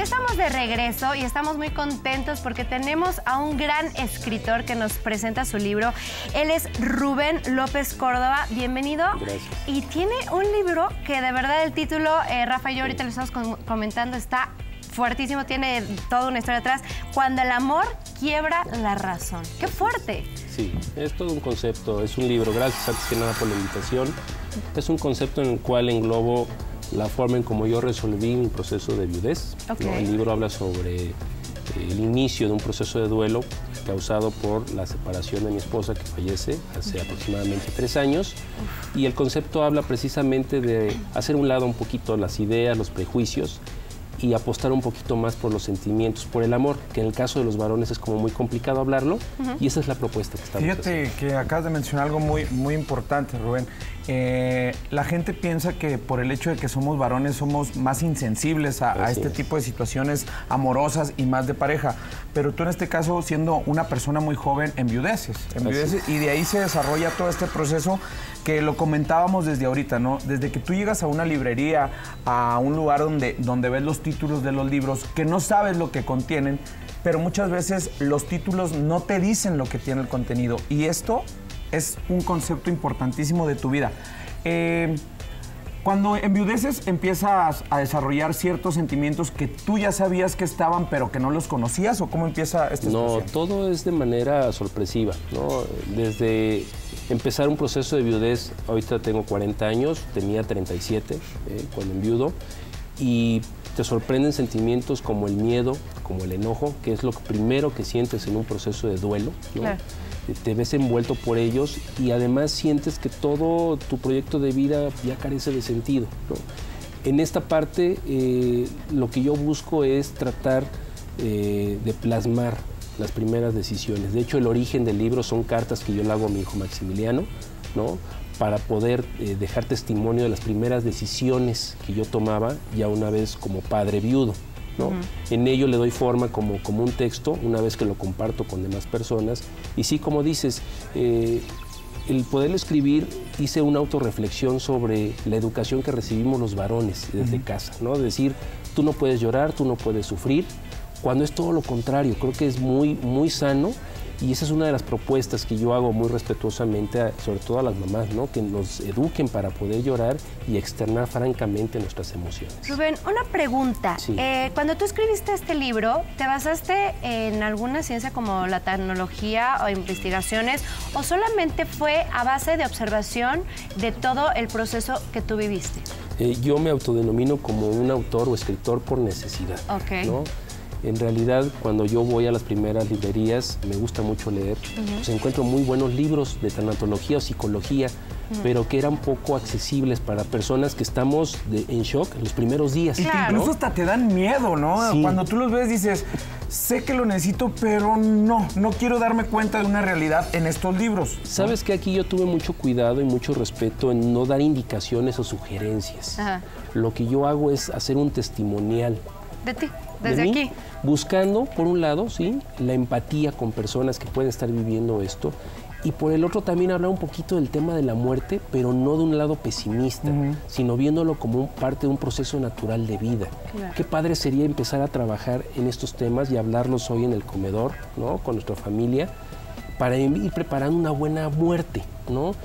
estamos de regreso y estamos muy contentos porque tenemos a un gran escritor que nos presenta su libro. Él es Rubén López Córdoba. Bienvenido. Gracias. Y tiene un libro que de verdad el título, Rafa y yo ahorita lo estamos comentando, está fuertísimo, tiene toda una historia atrás. Cuando el amor quiebra la razón. ¡Qué fuerte! Sí, es todo un concepto, es un libro. Gracias antes que nada por la invitación. Es un concepto en el cual englobo la forma en cómo yo resolví mi proceso de viudez. Okay. ¿No? El libro habla sobre el inicio de un proceso de duelo causado por la separación de mi esposa que fallece hace aproximadamente 3 años. Y el concepto habla precisamente de hacer a un lado un poquito las ideas, los prejuicios y apostar un poquito más por los sentimientos, por el amor, que en el caso de los varones es como muy complicado hablarlo, y esa es la propuesta que estamos haciendo. Fíjate que acabas de mencionar algo muy importante, Rubén. La gente piensa que por el hecho de que somos varones somos más insensibles a este tipo de situaciones amorosas y más de pareja, pero tú en este caso, siendo una persona muy joven, enviudeces, y de ahí se desarrolla todo este proceso que lo comentábamos desde ahorita, ¿no? Desde que tú llegas a una librería, a un lugar donde ves los títulos de los libros, que no sabes lo que contienen, pero muchas veces los títulos no te dicen lo que tiene el contenido, y esto es un concepto importantísimo de tu vida. Cuando enviudeces, empiezas a desarrollar ciertos sentimientos que tú ya sabías que estaban, pero que no los conocías, ¿o cómo empieza esta situación? No, todo es de manera sorpresiva, ¿no? Desde empezar un proceso de viudez, ahorita tengo 40 años, tenía 37 cuando enviudo, y te sorprenden sentimientos como el miedo, como el enojo, que es lo primero que sientes en un proceso de duelo, ¿no? Claro. Te ves envuelto por ellos y además sientes que todo tu proyecto de vida ya carece de sentido, ¿no? En esta parte lo que yo busco es tratar de plasmar las primeras decisiones. De hecho, el origen del libro son cartas que yo le hago a mi hijo Maximiliano, ¿no? Para poder dejar testimonio de las primeras decisiones que yo tomaba ya una vez como padre viudo, ¿no? En ello le doy forma como un texto, una vez que lo comparto con demás personas. Y sí, como dices, el poder escribir, hice una autorreflexión sobre la educación que recibimos los varones desde casa, ¿no? Decir, tú no puedes llorar, tú no puedes sufrir, cuando es todo lo contrario. Creo que es muy sano. Y esa es una de las propuestas que yo hago muy respetuosamente, sobre todo a las mamás, ¿no? Que nos eduquen para poder llorar y externar francamente nuestras emociones. Rubén, una pregunta. Sí. Cuando tú escribiste este libro, ¿te basaste en alguna ciencia como la tecnología o investigaciones, o solamente fue a base de observación de todo el proceso que tú viviste? Yo me autodenomino como un autor o escritor por necesidad, ¿no? En realidad, cuando yo voy a las primeras librerías, me gusta mucho leer. Pues encuentro muy buenos libros de tanatología o psicología, pero que eran poco accesibles para personas que estamos en shock en los primeros días. Y que incluso hasta te dan miedo, ¿no? Sí. Cuando tú los ves dices, sé que lo necesito, pero no quiero darme cuenta de una realidad en estos libros. Sabes que aquí yo tuve mucho cuidado y mucho respeto en no dar indicaciones o sugerencias. Lo que yo hago es hacer un testimonial. ¿De ti? ¿Desde aquí? Buscando, por un lado, sí, la empatía con personas que pueden estar viviendo esto, y por el otro también hablar un poquito del tema de la muerte, pero no de un lado pesimista, sino viéndolo como parte de un proceso natural de vida. Claro. Qué padre sería empezar a trabajar en estos temas y hablarlos hoy en el comedor, ¿no? Con nuestra familia, para ir preparando una buena muerte, ¿no?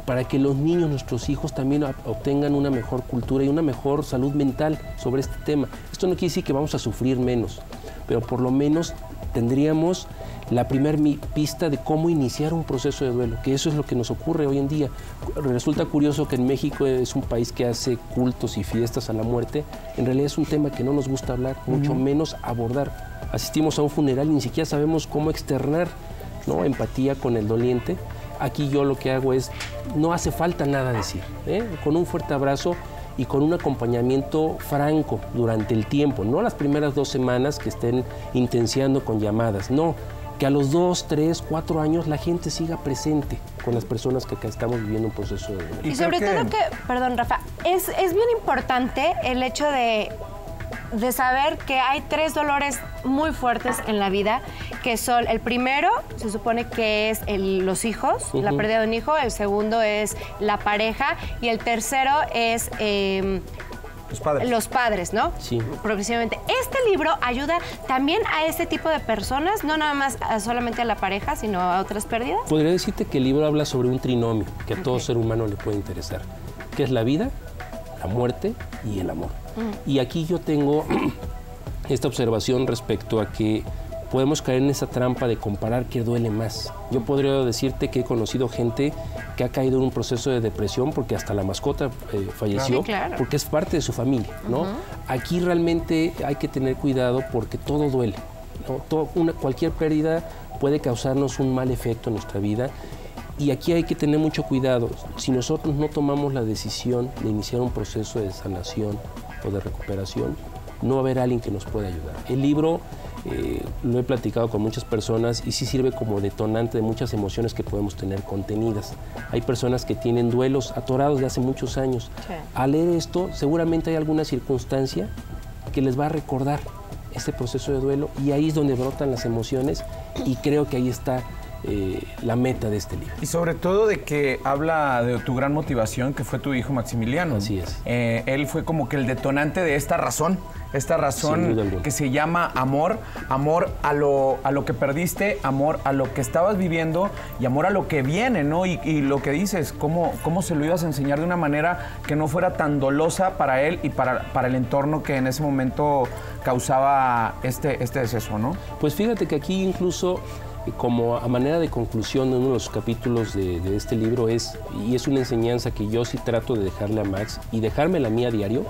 Para que los niños, nuestros hijos, también obtengan una mejor cultura y una mejor salud mental sobre este tema. Esto no quiere decir que vamos a sufrir menos, pero por lo menos tendríamos la primera pista de cómo iniciar un proceso de duelo, que eso es lo que nos ocurre hoy en día. Resulta curioso que en México es un país que hace cultos y fiestas a la muerte. En realidad es un tema que no nos gusta hablar, mucho menos abordar. Asistimos a un funeral y ni siquiera sabemos cómo externar, ¿no? Empatía con el doliente. Aquí yo lo que hago es, no hace falta nada decir, con un fuerte abrazo y con un acompañamiento franco durante el tiempo, no las primeras 2 semanas que estén intenciando con llamadas, no, que a los 2, 3, 4 años la gente siga presente con las personas que acá estamos viviendo un proceso de duelo. Y sobre todo que, perdón Rafa, es bien importante el hecho de saber que hay 3 dolores muy fuertes en la vida, que son, el primero, se supone que es los hijos, la pérdida de un hijo, el segundo es la pareja, y el tercero es Los padres, ¿no? Sí. Progresivamente. Este libro ayuda también a este tipo de personas, no nada más solamente a la pareja, sino a otras pérdidas. Podría decirte que el libro habla sobre un trinomio que a todo ser humano le puede interesar, que es la vida, la muerte y el amor. Y aquí yo tengo esta observación respecto a que podemos caer en esa trampa de comparar qué duele más. Yo podría decirte que he conocido gente que ha caído en un proceso de depresión porque hasta la mascota falleció, claro. porque es parte de su familia, ¿no? Aquí realmente hay que tener cuidado porque todo duele, ¿no? Cualquier pérdida puede causarnos un mal efecto en nuestra vida. Y aquí hay que tener mucho cuidado. Si nosotros no tomamos la decisión de iniciar un proceso de sanación o de recuperación, no va a haber alguien que nos pueda ayudar. El libro lo he platicado con muchas personas y sí sirve como detonante de muchas emociones que podemos tener contenidas. Hay personas que tienen duelos atorados de hace muchos años. Sí. Al leer esto, seguramente hay alguna circunstancia que les va a recordar este proceso de duelo y ahí es donde brotan las emociones y creo que ahí está la meta de este libro. Y sobre todo de que habla de tu gran motivación, que fue tu hijo Maximiliano. Así es. Él fue como que el detonante de esta razón que se llama amor, amor a lo que perdiste, amor a lo que estabas viviendo y amor a lo que viene, ¿no? Y lo que dices, cómo se lo ibas a enseñar de una manera que no fuera tan dolosa para él y para el entorno que en ese momento causaba este deceso, ¿no? Pues fíjate que aquí incluso como a manera de conclusión de uno de los capítulos de este libro es una enseñanza que yo sí trato de dejarle a Max y dejarme la mía a diario,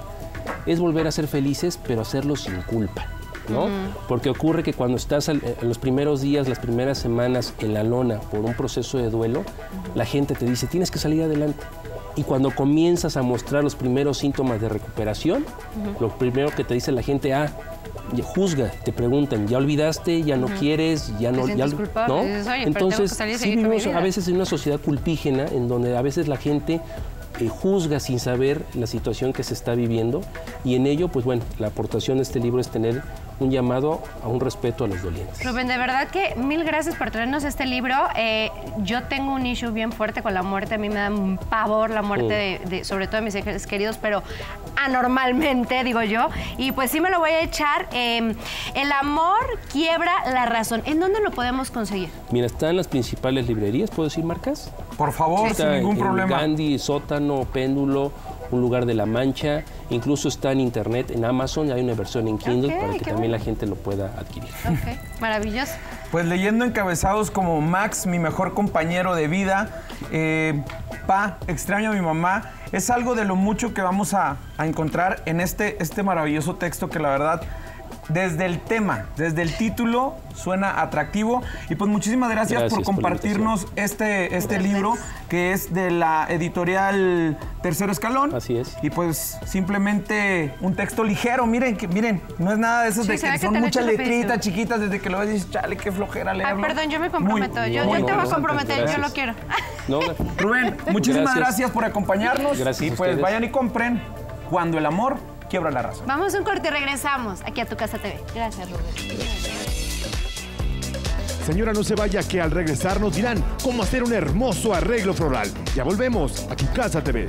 es volver a ser felices, pero hacerlo sin culpa, ¿no? Porque ocurre que cuando estás en los primeros días, las primeras semanas en la lona por un proceso de duelo, la gente te dice, tienes que salir adelante. Y cuando comienzas a mostrar los primeros síntomas de recuperación, lo primero que te dice la gente, juzga, te preguntan, ¿ya olvidaste? ¿Ya no quieres? ¿Ya no? ¿Ya no? Dices, oye, entonces, sí vivimos a veces en una sociedad sociedad culpígena en donde a veces la gente juzga sin saber la situación que se está viviendo y en ello, pues bueno, la aportación de este libro es tener un llamado a un respeto a los dolientes. Rubén, de verdad que mil gracias por traernos este libro. Yo tengo un issue bien fuerte con la muerte. A mí me da un pavor la muerte, sobre todo de mis seres queridos, pero anormalmente, digo yo. Y pues sí me lo voy a echar. El amor quiebra la razón. ¿En dónde lo podemos conseguir? Mira, está en las principales librerías. ¿Puedo decir marcas? Por favor, está sin ningún problema. Gandhi, Sótano, Péndulo, Un Lugar de la Mancha. Incluso está en internet, en Amazon. Hay una versión en Kindle para que también la gente lo pueda adquirir. Maravilloso. Pues leyendo encabezados como Max, mi mejor compañero de vida, extraño a mi mamá, es algo de lo mucho que vamos a encontrar en este maravilloso texto que la verdad, desde el tema, desde el título, suena atractivo. Y pues muchísimas gracias por compartirnos este libro, que es de la editorial Tercer Escalón. Así es. Y pues simplemente un texto ligero. Miren, no es nada de esos de que son muchas letritas chiquitas. Desde que lo ves dices, chale, qué flojera leerlo. Perdón, yo me comprometo. Yo te voy a comprometer, yo lo quiero. No, Rubén, muchísimas gracias por acompañarnos. Gracias y pues vayan y compren Cuando el amor quiebra la razón. Vamos a un corte y regresamos aquí a Tu Casa TV. Gracias, Rubén. Señora, no se vaya, que al regresar nos dirán cómo hacer un hermoso arreglo floral. Ya volvemos a Tu Casa TV.